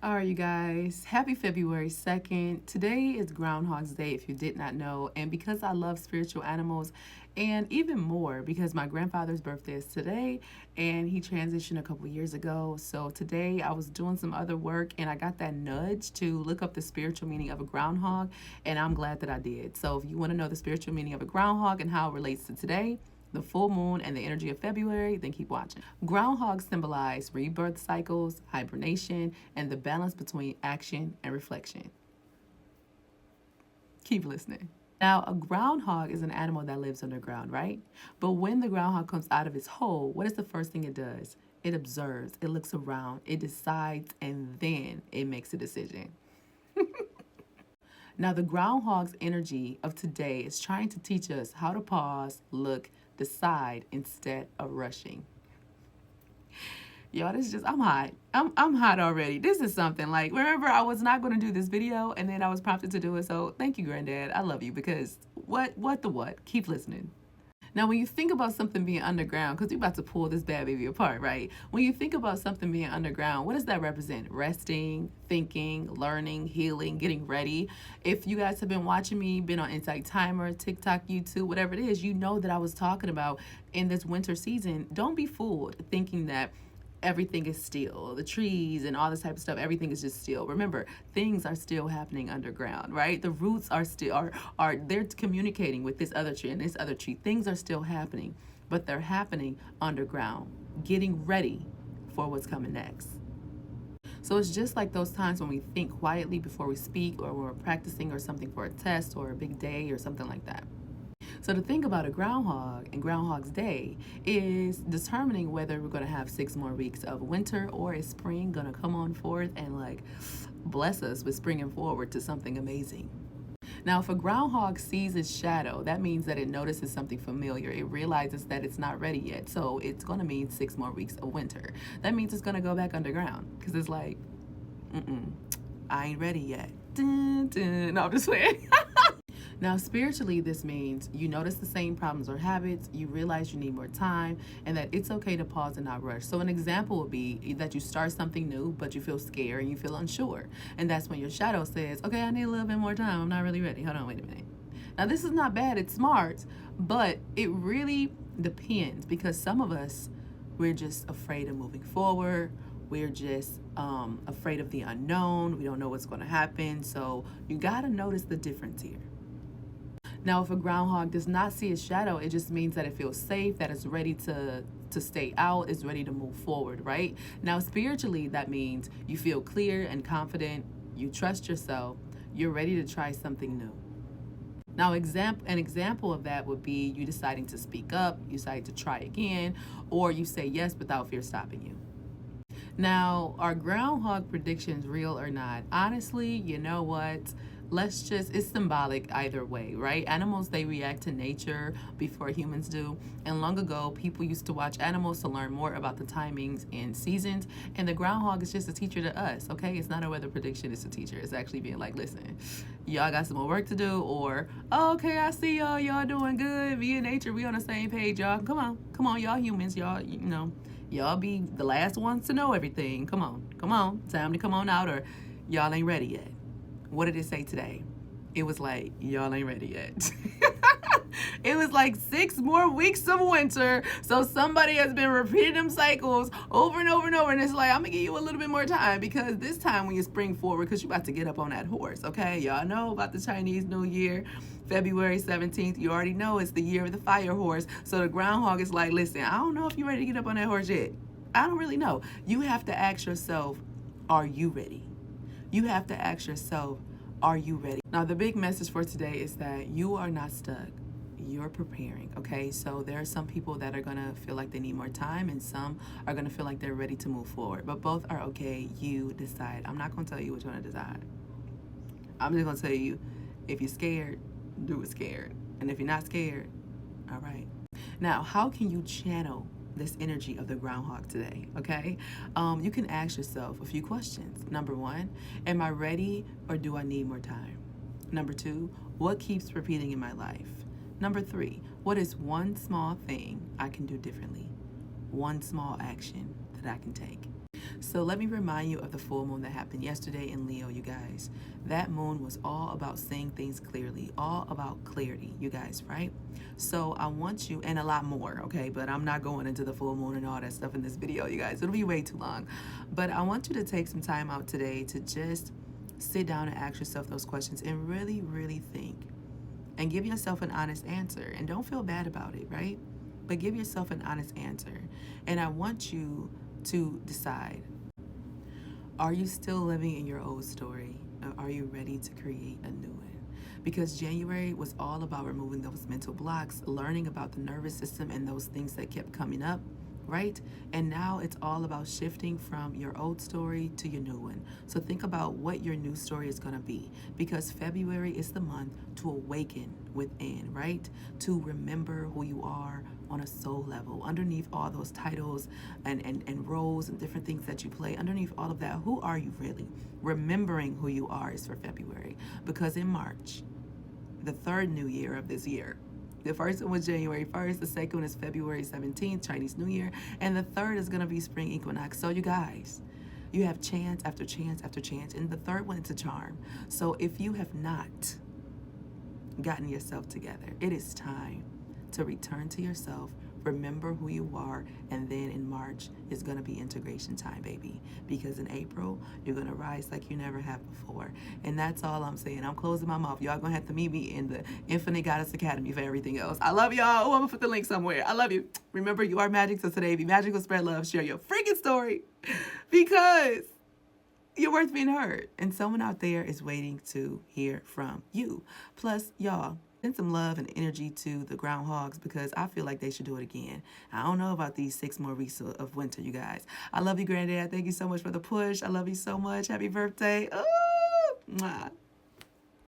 All right, you guys, happy February 2nd. Today is Groundhog's Day, if you did not know. And because I love spiritual animals, and even more because my grandfather's birthday is today and he transitioned a couple years ago. So today I was doing some other work and I got that nudge to look up the spiritual meaning of a groundhog, and I'm glad that I did. So if you want to know the spiritual meaning of a groundhog and how it relates to today, the full moon, and the energy of February, then keep watching. Groundhogs symbolize rebirth cycles, hibernation, and the balance between action and reflection. Keep listening. Now, a groundhog is an animal that lives underground, right? But when the groundhog comes out of its hole, what is the first thing it does? It observes, it looks around, it decides, and then it makes a decision. Now, the groundhog's energy of today is trying to teach us how to pause, look, decide instead of rushing. Y'all, this just I'm hot. I'm hot already. This is something like, remember, I was not going to do this video and then I was prompted to do it. So thank you, Granddad. I love you because what? Keep listening. Now, when you think about something being underground, because we're about to pull this bad baby apart, right? When you think about something being underground, what does that represent? Resting, thinking, learning, healing, getting ready. If you guys have been watching me, been on Insight Timer, TikTok, YouTube, whatever it is, you know that I was talking about in this winter season. Don't be fooled thinking that everything is still, the trees and all this type of stuff, everything is just still. Remember, things are still happening underground, right? The roots are still are they're communicating with this other tree and this other tree. Things are still happening, but they're happening underground, getting ready for what's coming next. So it's just like those times when we think quietly before we speak, or when we're practicing or something for a test or a big day or something like that. So the thing about a groundhog and Groundhog's Day is determining whether we're going to have 6 more weeks of winter, or is spring going to come on forth and like bless us with springing forward to something amazing. Now, if a groundhog sees its shadow, that means that it notices something familiar. It realizes that it's not ready yet. So it's going to mean 6 more weeks of winter. That means it's going to go back underground because it's like, I ain't ready yet. Dun, dun. No, I'm just playing. Now, spiritually, this means you notice the same problems or habits, you realize you need more time, and that it's okay to pause and not rush. So, an example would be that you start something new, but you feel scared and you feel unsure. And that's when your shadow says, okay, I need a little bit more time. I'm not really ready. Hold on, wait a minute. Now, this is not bad, it's smart, but it really depends because some of us, we're just afraid of moving forward. We're just afraid of the unknown. We don't know what's going to happen. So, you got to notice the difference here. Now, if a groundhog does not see its shadow, it just means that it feels safe, that it's ready to stay out, is ready to move forward, right? Now, spiritually, that means you feel clear and confident, you trust yourself, you're ready to try something new. Now, an example of that would be you deciding to speak up, you decide to try again, or you say yes without fear stopping you. Now, are groundhog predictions real or not? Honestly, you know what? It's symbolic either way, right? Animals, they react to nature before humans do. And long ago, people used to watch animals to learn more about the timings and seasons. And the groundhog is just a teacher to us, okay? It's not a weather prediction, it's a teacher. It's actually being like, listen, y'all got some more work to do, or, oh, okay, I see y'all, y'all doing good. Me and nature, we on the same page, y'all. Come on, y'all humans, y'all, you know. Y'all be the last ones to know everything. Come on. Time to come on out, or y'all ain't ready yet. What did it say today? It was like, y'all ain't ready yet. It was like 6 more weeks of winter. So somebody has been repeating them cycles over and over and over. And it's like, I'm going to give you a little bit more time, because this time when you spring forward, because you're about to get up on that horse, okay? Y'all know about the Chinese New Year, February 17th. You already know it's the year of the fire horse. So the groundhog is like, listen, I don't know if you're ready to get up on that horse yet. I don't really know. You have to ask yourself, are you ready? You have to ask yourself, are you ready? Now, the big message for today is that you are not stuck. You're preparing, okay? So there are some people that are gonna feel like they need more time, and some are gonna feel like they're ready to move forward. But both are okay. You decide. I'm not gonna tell you what you're gonna decide. I'm just gonna tell you, if you're scared, do it scared. And if you're not scared, all right. Now, how can you channel this energy of the groundhog today? Okay, you can ask yourself a few questions. Number one, am I ready, or do I need more time? Number two, what keeps repeating in my life? Number three, what is one small thing I can do differently? One small action that I can take. So let me remind you of the full moon that happened yesterday in Leo, you guys. That moon was all about seeing things clearly, all about clarity, you guys, right? So I want you, and a lot more, okay? But I'm not going into the full moon and all that stuff in this video, you guys. It'll be way too long. But I want you to take some time out today to just sit down and ask yourself those questions and really, really think and give yourself an honest answer. And don't feel bad about it, right? But give yourself an honest answer. And I want you to decide, are you still living in your old story? Or are you ready to create a new one? Because January was all about removing those mental blocks, learning about the nervous system and those things that kept coming up, right? And now it's all about shifting from your old story to your new one. So think about what your new story is going to be, because February is the month to awaken within, right? To remember who you are on a soul level, underneath all those titles and roles and different things that you play, underneath all of that, who are you really? Remembering who you are is for February, because in March, the third new year of this year, the first one was January 1st, the second one is February 17th, Chinese New Year, and the third is going to be spring equinox. So you guys, you have chance after chance after chance, and the third one is a charm. So if you have not gotten yourself together, it is time to return to yourself, remember who you are, and then in March is going to be integration time, baby. Because in April, you're going to rise like you never have before. And that's all I'm saying. I'm closing my mouth. Y'all going to have to meet me in the Infinite Goddess Academy for everything else. I love y'all. Oh, I'm going to put the link somewhere. I love you. Remember, you are magic. So today, be magical, spread love, share your freaking story, because you're worth being heard. And someone out there is waiting to hear from you. Plus, y'all, send some love and energy to the Groundhogs, because I feel like they should do it again. I don't know about these 6 more weeks of winter, you guys. I love you, Granddad. Thank you so much for the push. I love you so much. Happy birthday. Oh, mwah.